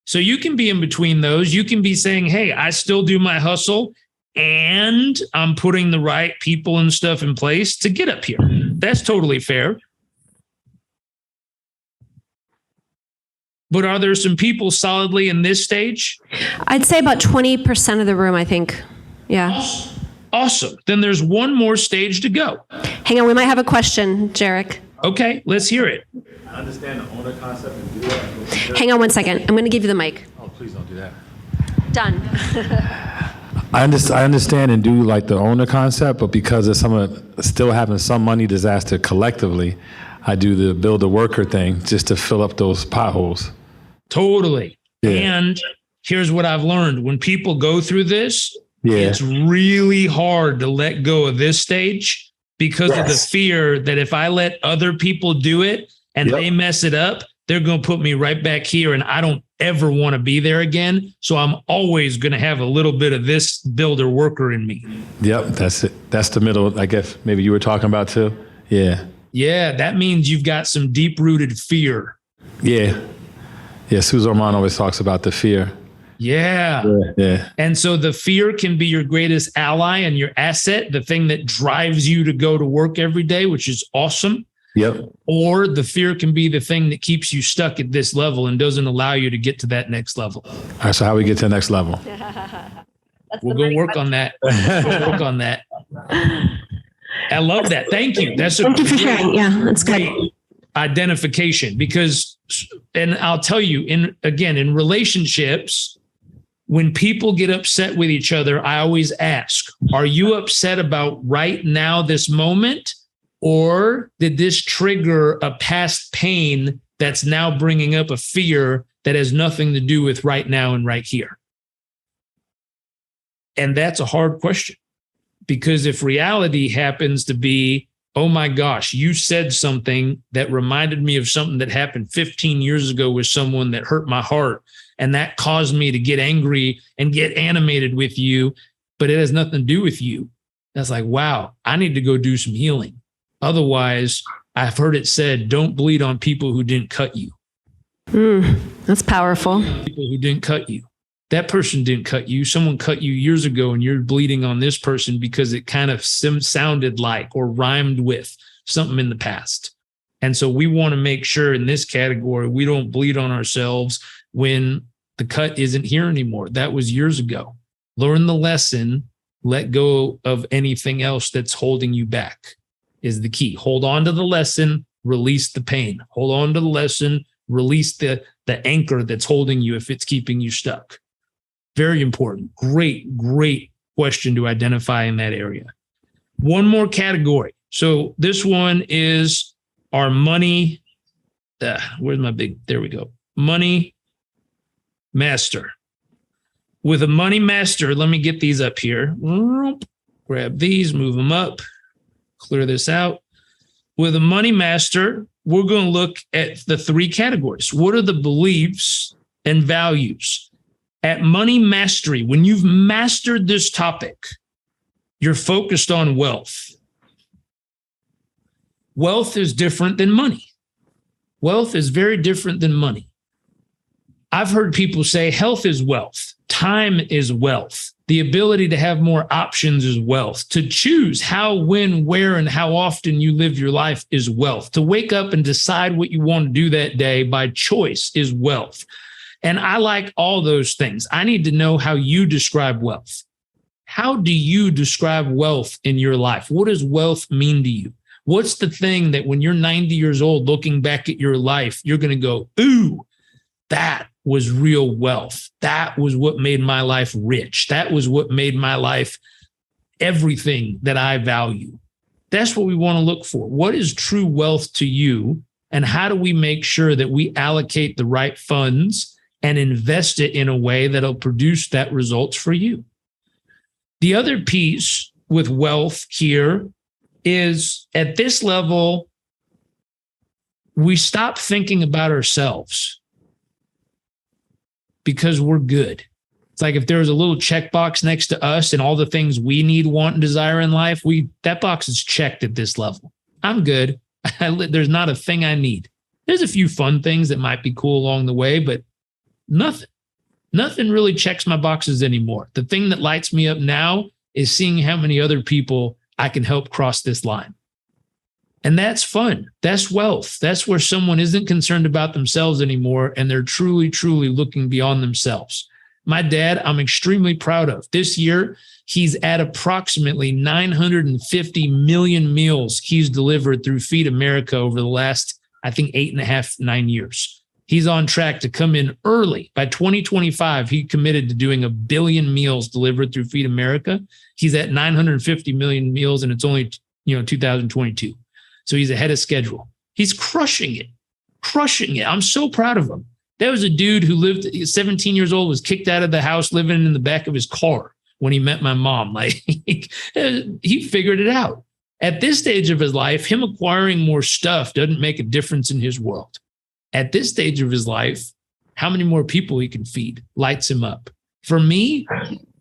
So you can be in between those. You can be saying, hey, I still do my hustle and I'm putting the right people and stuff in place to get up here. That's totally fair. But are there some people solidly in this stage? I'd say about 20% of the room, I think. Yeah. Awesome. Then there's one more stage to go. Hang on, we might have a question, Jairek. Okay, let's hear it. I understand the owner concept and do that. Hang on one second. I'm going to give you the mic. Oh, please don't do that. Done. I understand and do like the owner concept, but because of still having some money disaster collectively, I do the build a worker thing just to fill up those potholes. Totally. Yeah. And here's what I've learned. When people go through this, Yeah. it's really hard to let go of this stage because of the fear that if I let other people do it and they mess it up, they're going to put me right back here and I don't ever want to be there again. So I'm always going to have a little bit of this builder worker in me. Yep, that's it. That's the middle, I guess maybe you were talking about too. Yeah. Yeah, that means you've got some deep-rooted fear. Yeah. Yeah, Susan Orman always talks about the fear. Yeah. Yeah. And so the fear can be your greatest ally and your asset, the thing that drives you to go to work every day, which is awesome. Yep. Or the fear can be the thing that keeps you stuck at this level and doesn't allow you to get to that next level. All right, so how we get to the next level? We'll go work on that. We'll work on that. I love that. Thank you. Thank you for sharing. Yeah, that's good. Identification, because, and I'll tell you, in relationships, when people get upset with each other, I always ask, are you upset about right now, this moment, or did this trigger a past pain that's now bringing up a fear that has nothing to do with right now and right here? And that's a hard question, because if reality happens to be, oh my gosh, you said something that reminded me of something that happened 15 years ago with someone that hurt my heart, and that caused me to get angry and get animated with you, but it has nothing to do with you. That's like, wow, I need to go do some healing. Otherwise, I've heard it said, don't bleed on people who didn't cut you. That's powerful. People who didn't cut you. That person didn't cut you. Someone cut you years ago and you're bleeding on this person because it kind of sounded like or rhymed with something in the past. And so we want to make sure in this category, we don't bleed on ourselves when the cut isn't here anymore. That was years ago. Learn the lesson, let go of anything else that's holding you back is the key. Hold on to the lesson, release the pain. Hold on to the lesson, release the anchor that's holding you if it's keeping you stuck. Very important. Great question to identify in that area. One more category. So this one is our money. Where's my big? There we go. Money master. With a money master, let me get these up here. Grab these, move them up, clear this out. With a money master, we're going to look at the three categories. What are the beliefs and values? At money mastery, when you've mastered this topic, you're focused on wealth. Wealth is different than money. Wealth is very different than money. I've heard people say health is wealth. Time is wealth. The ability to have more options is wealth. To choose how, when, where, and how often you live your life is wealth. To wake up and decide what you want to do that day by choice is wealth. And I like all those things. I need to know how you describe wealth. how do you describe wealth in your life? What does wealth mean to you? What's the thing that when you're 90 years old, looking back at your life, you're going to go, ooh, that was real wealth. That was what made my life rich. That was what made my life everything that I value. That's what we want to look for. What is true wealth to you? And how do we make sure that we allocate the right funds and invest it in a way that'll produce that results for you? The other piece with wealth here is at this level, we stop thinking about ourselves because we're good. It's like if there was a little checkbox next to us and all the things we need, want, and desire in life, that box is checked at this level. I'm good. There's not a thing I need. There's a few fun things that might be cool along the way, but nothing really checks my boxes anymore. The thing that lights me up now is seeing how many other people I can help cross this line. And that's fun. That's wealth. That's where someone isn't concerned about themselves anymore, and they're truly, truly looking beyond themselves. My dad, I'm extremely proud of. This year, he's at approximately 950 million meals he's delivered through Feed America over the last, I think, 8.5, 9 years. He's on track to come in early. By 2025, he committed to doing 1 billion meals delivered through Feed America. He's at 950 million meals, and it's only 2022. So he's ahead of schedule. He's crushing it. I'm so proud of him. There was a dude who lived 17 years old, was kicked out of the house, living in the back of his car when he met my mom. Like he figured it out. At this stage of his life, him acquiring more stuff doesn't make a difference in his world. At this stage of his life, how many more people he can feed lights him up. For me,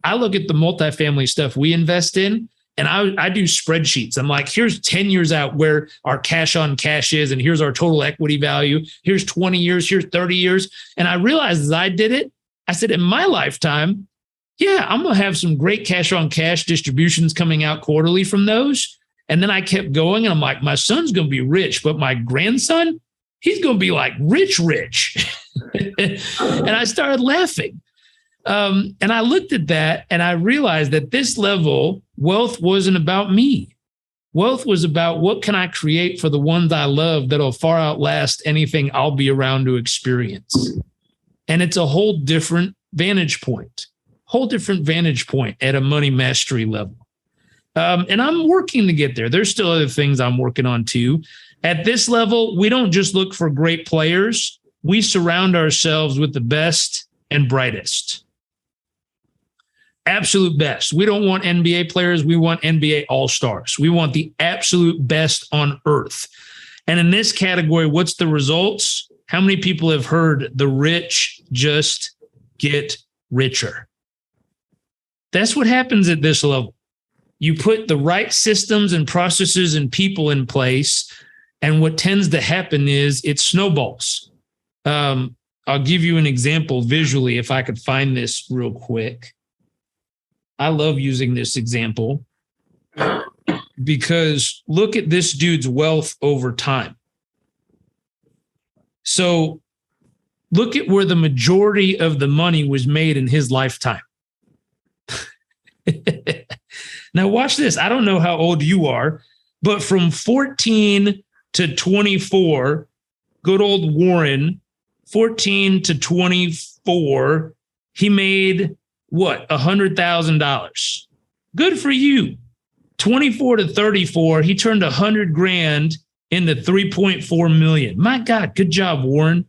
I look at the multifamily stuff we invest in, and I do spreadsheets. I'm like, here's 10 years out where our cash on cash is, and here's our total equity value. Here's 20 years, here's 30 years. And I realized as I did it, I said, in my lifetime, yeah, I'm going to have some great cash on cash distributions coming out quarterly from those. And then I kept going, and I'm like, my son's going to be rich, but my grandson, he's going to be like rich. And I started laughing. And I looked at that and I realized that this level, wealth wasn't about me. Wealth was about what can I create for the ones I love that'll far outlast anything I'll be around to experience. And it's a whole different vantage point at a money mastery level. And I'm working to get there. There's still other things I'm working on too. At this level, we don't just look for great players. We surround ourselves with the best and brightest. Absolute best. We don't want NBA players. We want NBA all-stars. We want the absolute best on earth. And in this category, what's the results? How many people have heard the rich just get richer? That's what happens at this level. You put the right systems and processes and people in place, and what tends to happen is it snowballs. I'll give you an example visually if I could find this real quick. I love using this example because look at this dude's wealth over time. So look at where the majority of the money was made in his lifetime. Now watch this. I don't know how old you are, but from 14 to 24, good old Warren, 14 to 24, he made what? $100,000. Good for you. 24 to 34, he turned $100,000 into 3.4 million. My God, good job, Warren.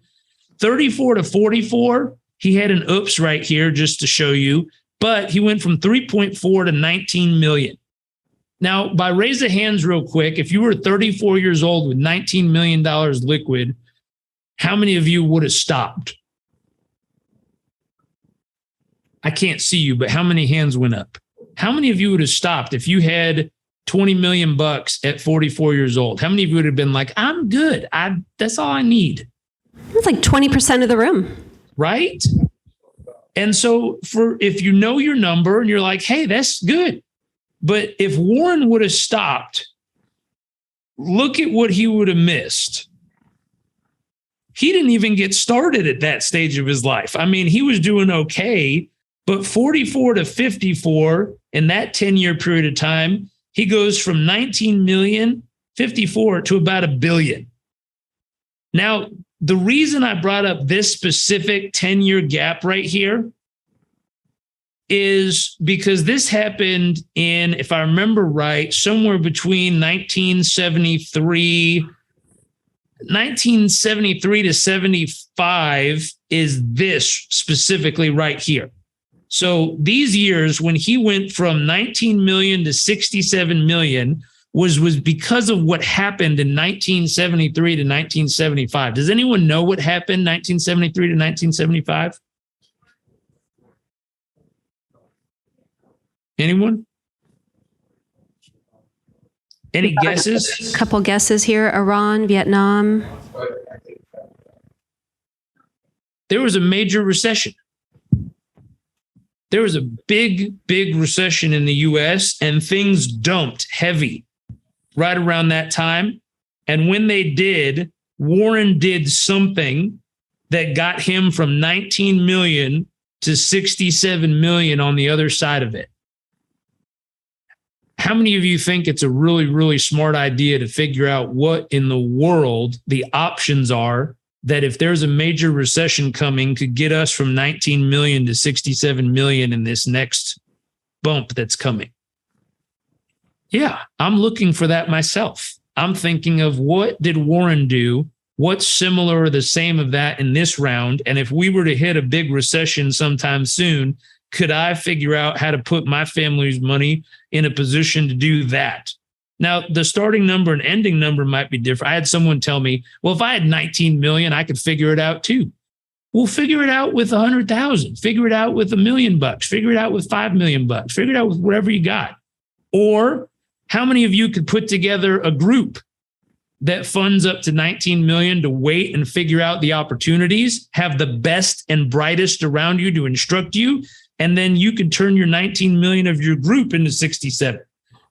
34 to 44, he had an oops right here just to show you, but he went from 3.4 to 19 million. Now, by raise of hands real quick, if you were 34 years old with $19 million liquid, how many of you would have stopped? I can't see you, but how many hands went up? How many of you would have stopped if you had 20 million bucks at 44 years old? How many of you would have been like, I'm good. That's all I need. It's like 20% of the room. Right? And so if you know your number and you're like, hey, that's good. But if Warren would have stopped, look at what he would have missed. He didn't even get started at that stage of his life. I mean, he was doing okay, But 44 to 54, in that 10-year period of time, he goes from 19 million, 54 to about $1 billion. Now, the reason I brought up this specific 10-year gap right here is because this happened in, if I remember right, somewhere between 1973 to 75 is this specifically right here. So these years when he went from 19 million to 67 million was because of what happened in 1973 to 1975. Does anyone know what happened 1973 to 1975? Anyone? Any guesses? A couple guesses here. Iran, Vietnam. There was a major recession. There was a big recession in the US, and things dumped heavy right around that time. And when they did, Warren did something that got him from 19 million to 67 million on the other side of it. How many of you think it's a really smart idea to figure out what in the world the options are that if there's a major recession coming could get us from 19 million to 67 million in this next bump that's coming? Yeah, I'm looking for that myself. I'm thinking of what did Warren do? What's similar or the same of that in this round? And if we were to hit a big recession sometime soon, could I figure out how to put my family's money in a position to do that? Now, the starting number and ending number might be different. I had someone tell me, well, if I had 19 million, I could figure it out too. We'll figure it out with 100,000, figure it out with $1 million, figure it out with $5 million, figure it out with whatever you got. Or how many of you could put together a group that funds up to 19 million to wait and figure out the opportunities, have the best and brightest around you to instruct you, and then you could turn your 19 million of your group into 67.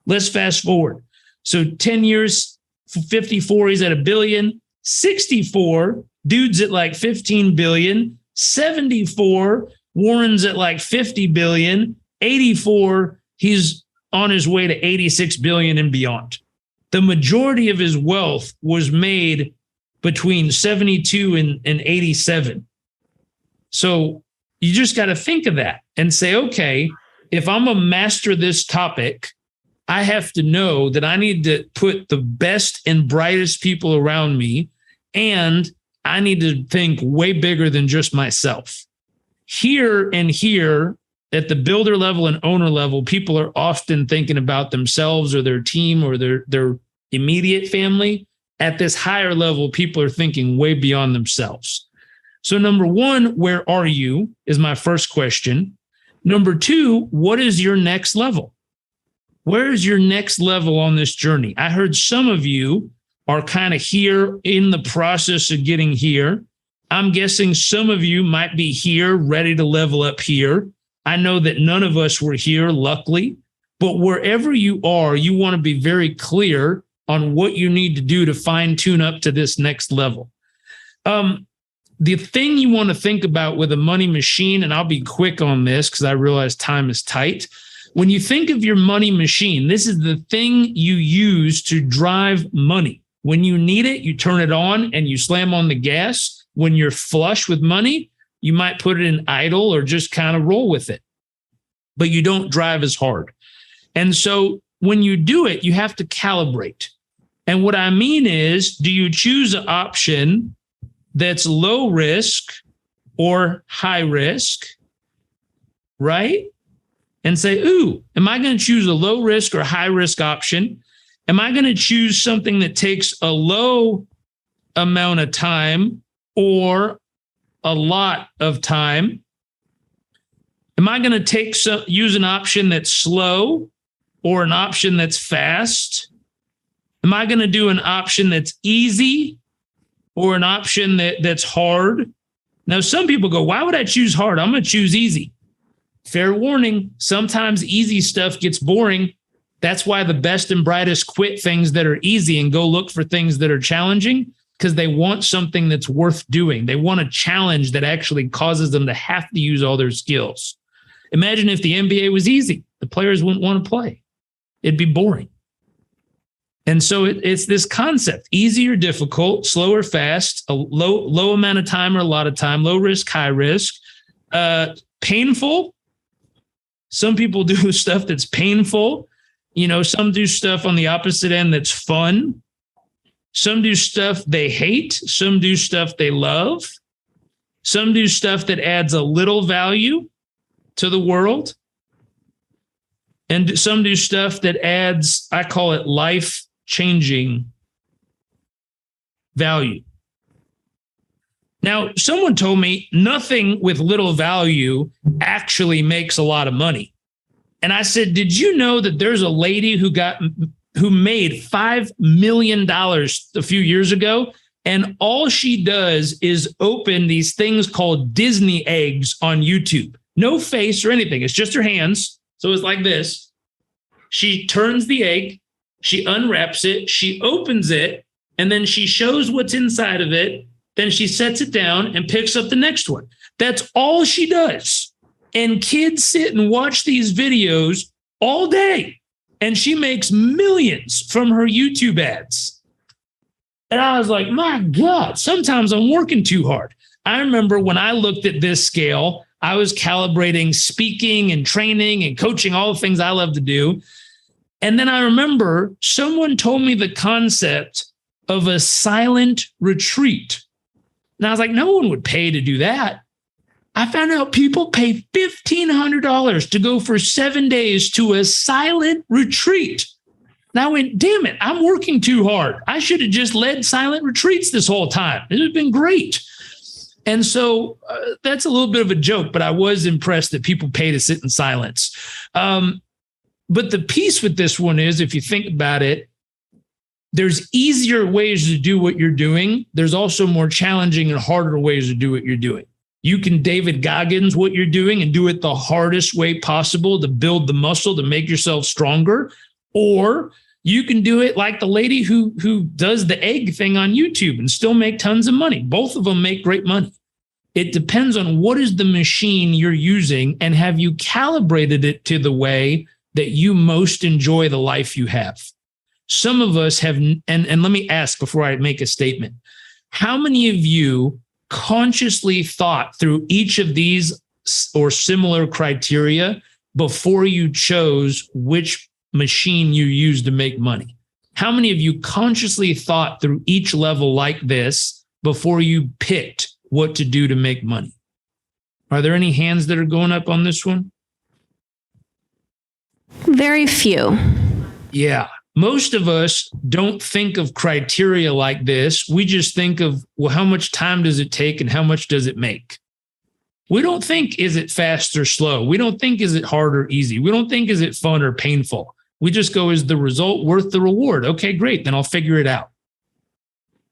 Let's fast forward. So 10 years, 54, he's at $1 billion. 64, dude's at like 15 billion. 74, Warren's at like 50 billion. 84, he's on his way to 86 billion and beyond. The majority of his wealth was made between 72 and 87. So you just got to think of that and say, okay, if I'm a master this topic, I have to know that I need to put the best and brightest people around me, and I need to think way bigger than just myself. Here at the builder level and owner level, people are often thinking about themselves or their team or their immediate family. At this higher level, people are thinking way beyond themselves. So number one, where are you is my first question. Number two, what is your next level? Where is your next level on this journey? I heard some of you are kind of here in the process of getting here. I'm guessing some of you might be here, ready to level up here. I know that none of us were here, luckily, but wherever you are, you want to be very clear on what you need to do to fine tune up to this next level. The thing you want to think about with a money machine, and I'll be quick on this because I realize time is tight. When you think of your money machine, this is the thing you use to drive money. When you need it, you turn it on and you slam on the gas. When you're flush with money, you might put it in idle or just kind of roll with it, but you don't drive as hard. And so when you do it, you have to calibrate. And what I mean is, do you choose an option that's low risk or high risk, right? And say, ooh, am I going to choose a low risk or high risk option? Am I going to choose something that takes a low amount of time or a lot of time? Am I going to use an option that's slow or an option that's fast? Am I going to do an option that's easy or an option that's hard? Now, some people go, why would I choose hard? I'm going to choose easy. Fair warning, sometimes easy stuff gets boring. That's why the best and brightest quit things that are easy and go look for things that are challenging, because they want something that's worth doing. They want a challenge that actually causes them to have to use all their skills. Imagine if the NBA was easy. The players wouldn't want to play. It'd be boring. And so it's this concept, easy or difficult, slow or fast, a low amount of time or a lot of time, low risk, high risk, painful. Some people do stuff that's painful. Some do stuff on the opposite end that's fun. Some do stuff they hate. Some do stuff they love. Some do stuff that adds a little value to the world. And some do stuff that adds, I call it life-changing value. Now, someone told me nothing with little value actually makes a lot of money. And I said, did you know that there's a lady who made $5 million a few years ago? And all she does is open these things called Disney eggs on YouTube. No face or anything. It's just her hands. So it's like this. She turns the egg, she unwraps it, she opens it, and then she shows what's inside of it. Then she sets it down and picks up the next one. That's all she does. And kids sit and watch these videos all day. And she makes millions from her YouTube ads. And I was like, my God, sometimes I'm working too hard. I remember when I looked at this scale, I was calibrating speaking and training and coaching, all the things I love to do. And then I remember someone told me the concept of a silent retreat. And I was like, no one would pay to do that. I found out people pay $1,500 to go for 7 days to a silent retreat. And I went, damn it, I'm working too hard. I should have just led silent retreats this whole time. It would have been great. And so that's a little bit of a joke, but I was impressed that people pay to sit in silence. But the piece with this one is, if you think about it, there's easier ways to do what you're doing. There's also more challenging and harder ways to do what you're doing. You can David Goggins what you're doing and do it the hardest way possible to build the muscle, to make yourself stronger. Or you can do it like the lady who does the egg thing on YouTube and still make tons of money. Both of them make great money. It depends on what is the machine you're using and have you calibrated it to the way that you most enjoy the life you have. Some of us have, and let me ask before I make a statement, how many of you consciously thought through each of these or similar criteria before you chose which machine you use to make money? How many of you consciously thought through each level like this before you picked what to do to make money? Are there any hands that are going up on this one? Very few. Yeah. Most of us don't think of criteria like this. We just think of, well, how much time does it take and how much does it make? We don't think, is it fast or slow? We don't think, is it hard or easy? We don't think, is it fun or painful? We just go, is the result worth the reward? Okay, great. Then I'll figure it out.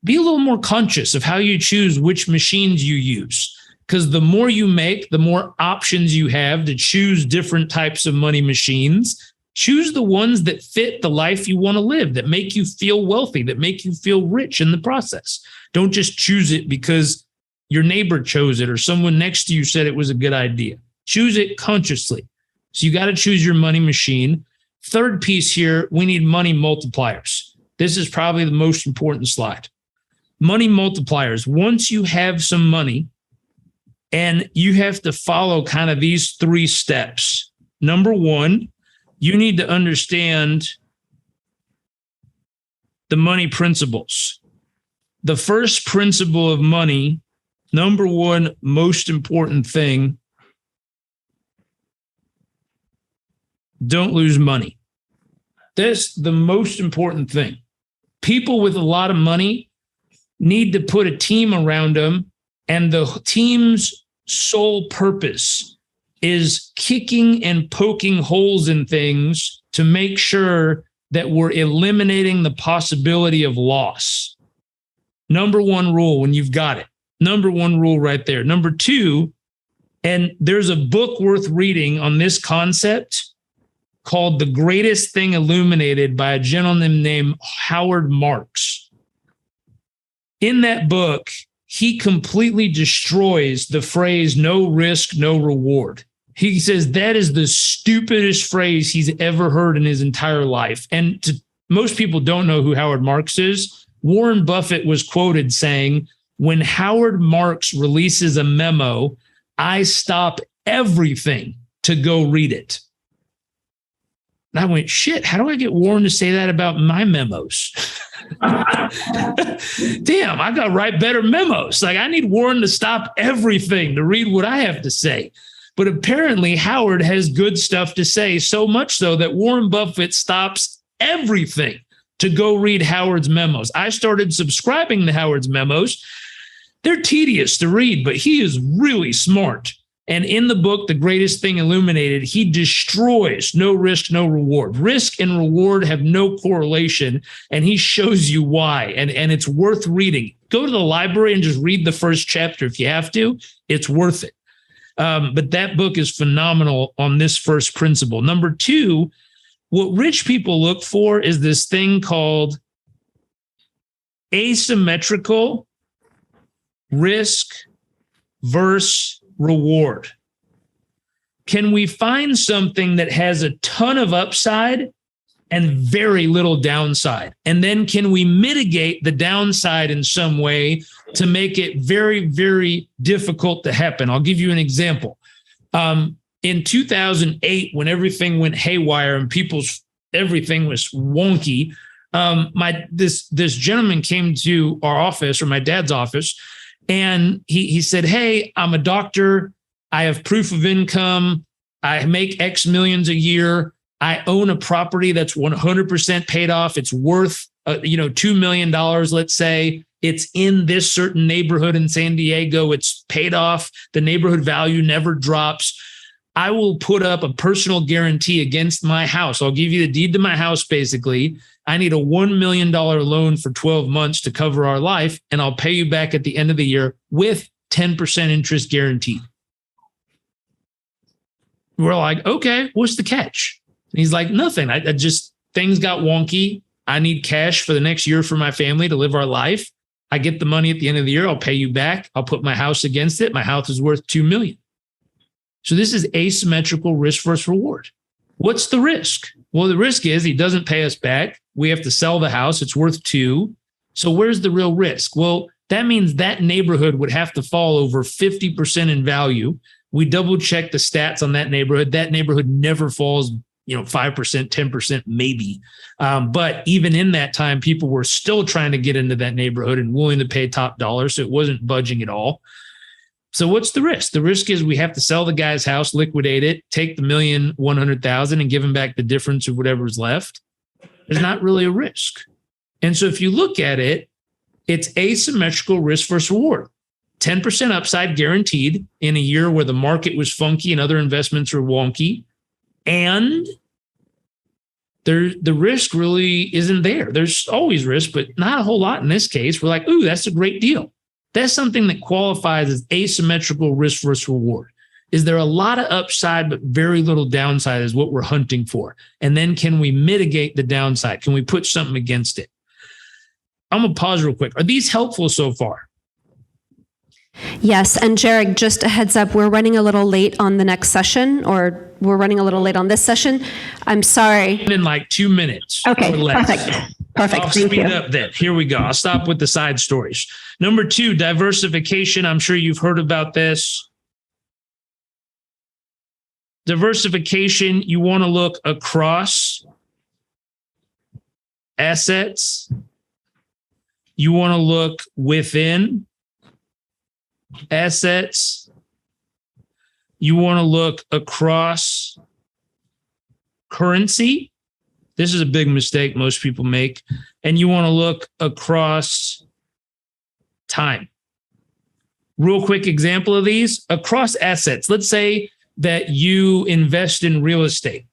Be a little more conscious of how you choose which machines you use, because the more you make, the more options you have to choose different types of money machines. Choose the ones that fit the life you want to live, that make you feel wealthy, that make you feel rich in the process. Don't just choose it because your neighbor chose it or someone next to you said it was a good idea. Choose it consciously. So you got to choose your money machine. Third piece here, we need money multipliers. This is probably the most important slide. Money multipliers. Once you have some money, and you have to follow kind of these 3 steps. Number 1, you need to understand the money principles. The first principle of money, number 1 most important thing, don't lose money. That's the most important thing. People with a lot of money need to put a team around them, and the team's sole purpose is kicking and poking holes in things to make sure that we're eliminating the possibility of loss. Number 1 rule when you've got it. Number 1 rule right there. Number 2, and there's a book worth reading on this concept called The Greatest Thing Illuminated by a gentleman named Howard Marks. In that book, he completely destroys the phrase no risk, no reward. He says that is the stupidest phrase he's ever heard in his entire life. And most people don't know who Howard Marks is. Warren Buffett was quoted saying, when Howard Marks releases a memo, I stop everything to go read it. And I went, shit, how do I get Warren to say that about my memos? Damn, I got to write better memos. Like, I need Warren to stop everything to read what I have to say. But apparently Howard has good stuff to say, so much so that Warren Buffett stops everything to go read Howard's memos. I started subscribing to Howard's memos. They're tedious to read, but he is really smart. And in the book, The Greatest Thing Illuminated, he destroys no risk, no reward. Risk and reward have no correlation, and he shows you why. And it's worth reading. Go to the library and just read the first chapter if you have to. It's worth it. But that book is phenomenal on this first principle. Number two, what rich people look for is this thing called asymmetrical risk versus reward. Can we find something that has a ton of upside and very little downside? And then can we mitigate the downside in some way to make it very, very difficult to happen? I'll give you an example. In 2008, when everything went haywire and everything was wonky, this gentleman came to our office, or my dad's office, and he said, hey, I'm a doctor. I have proof of income. I make X millions a year. I own a property that's 100% paid off. It's worth, $2 million, let's say. It's in this certain neighborhood in San Diego. It's paid off. The neighborhood value never drops. I will put up a personal guarantee against my house. I'll give you the deed to my house, basically. I need a $1 million loan for 12 months to cover our life, and I'll pay you back at the end of the year with 10% interest guaranteed. We're like, okay, what's the catch? And he's like, nothing. I just, things got wonky. I need cash for the next year for my family to live our life. I get the money at the end of the year. I'll pay you back. I'll put my house against it. My house is worth $2 million. So this is asymmetrical risk versus reward. What's the risk? Well, the risk is he doesn't pay us back. We have to sell the house. It's worth $2 million. So where's the real risk? Well, that means that neighborhood would have to fall over 50% in value. We double check the stats on that neighborhood. That neighborhood never falls, 5%, 10%, maybe. But even in that time, people were still trying to get into that neighborhood and willing to pay top dollar. So it wasn't budging at all. So what's the risk? The risk is we have to sell the guy's house, liquidate it, take the $1,100,000 and give him back the difference of whatever's left. There's not really a risk. And so if you look at it, it's asymmetrical risk versus reward. 10% upside guaranteed in a year where the market was funky and other investments were wonky. And the risk really isn't there. There's always risk, but not a whole lot in this case. We're like, ooh, that's a great deal. That's something that qualifies as asymmetrical risk versus reward. Is there a lot of upside, but very little downside is what we're hunting for? And then can we mitigate the downside? Can we put something against it? I'm going to pause real quick. Are these helpful so far? Yes. And Jairek, just a heads up, we're running a little late on the next session, or we're running a little late on this session. I'm sorry. In like 2 minutes. Okay, or less. Perfect. I'll Thank speed you. up then. Here we go. I'll stop with the side stories. Number 2, diversification. I'm sure you've heard about this. Diversification, you want to look across assets. You want to look within assets. You want to look across currency. This is a big mistake most people make. And you want to look across time. Real quick example of these, across assets. Let's say that you invest in real estate.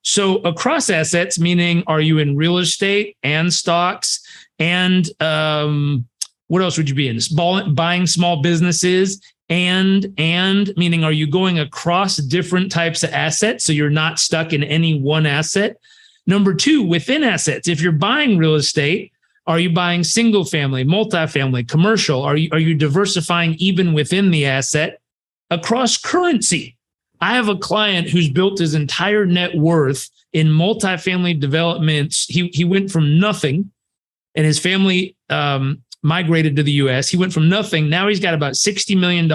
So across assets, meaning are you in real estate and stocks and what else would you be in? Buying small businesses and meaning are you going across different types of assets so you're not stuck in any one asset? Number 2, within assets, if you're buying real estate, are you buying single family, multifamily, commercial? Are you diversifying even within the asset? Across currency, I have a client who's built his entire net worth in multifamily developments. He went from nothing, and his family migrated to the U.S. He went from nothing. Now he's got about $60 million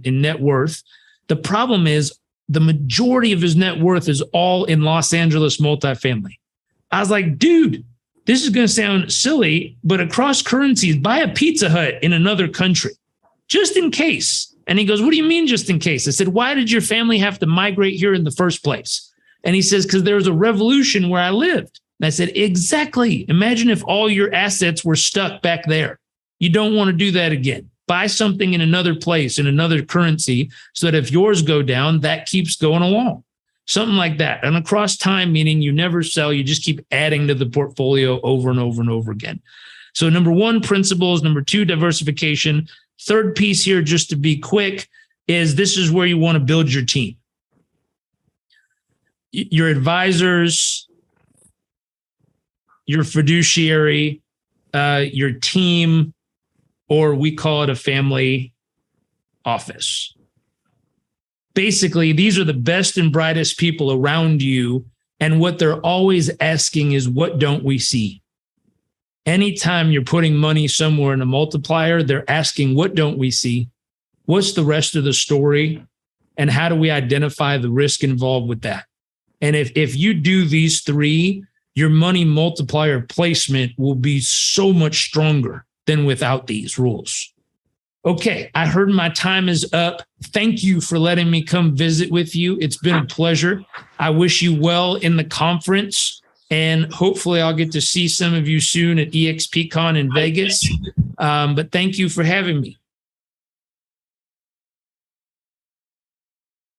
in net worth. The problem is the majority of his net worth is all in Los Angeles multifamily. I was like, dude, this is going to sound silly, but across currencies, buy a Pizza Hut in another country, just in case. And he goes, what do you mean just in case? I said, why did your family have to migrate here in the first place? And he says, because there was a revolution where I lived. And I said, exactly. Imagine if all your assets were stuck back there. You don't want to do that again. Buy something in another place, in another currency, so that if yours go down, that keeps going along. Something like that. And across time, meaning you never sell, you just keep adding to the portfolio over and over and over again. So number one, principles. Number two, diversification. Third piece here, just to be quick, is this is where you want to build your team. Your advisors, your fiduciary, your team, or we call it a family office. Basically, these are the best and brightest people around you. And what they're always asking is, what don't we see? Anytime you're putting money somewhere in a multiplier, they're asking, what don't we see? What's the rest of the story? And how do we identify the risk involved with that? And if you do these three, your money multiplier placement will be so much stronger than without these rules. Okay, I heard my time is up. Thank you for letting me come visit with you. It's been a pleasure. I wish you well in the conference, and hopefully I'll get to see some of you soon at EXPCon in Vegas. But thank you for having me.